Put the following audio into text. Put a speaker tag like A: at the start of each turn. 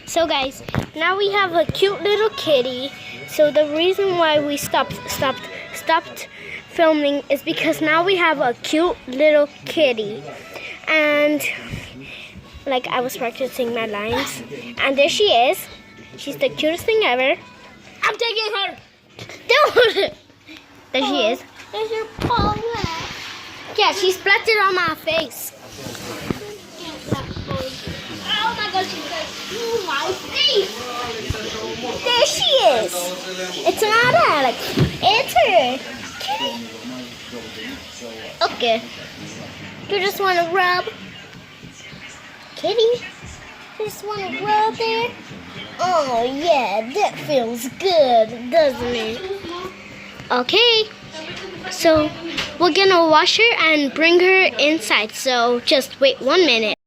A: So guys, now we have a cute little kitty. So the reason why we stopped filming is because now we have a cute little kitty. And like I was practicing my lines, and there she is. She's the cutest thing ever. I'm taking her. Don't. There she is.
B: There's your paw.
A: Yeah, she splattered on my face.
B: Oh my gosh, she's gonna chew my face.
A: There she is. It's not Alex. It's her. Kitty. Okay. You just want to rub? Kitty? You just want to rub there? Oh yeah, that feels good, doesn't it? Okay. So we're gonna wash her and bring her inside. So just wait 1 minute.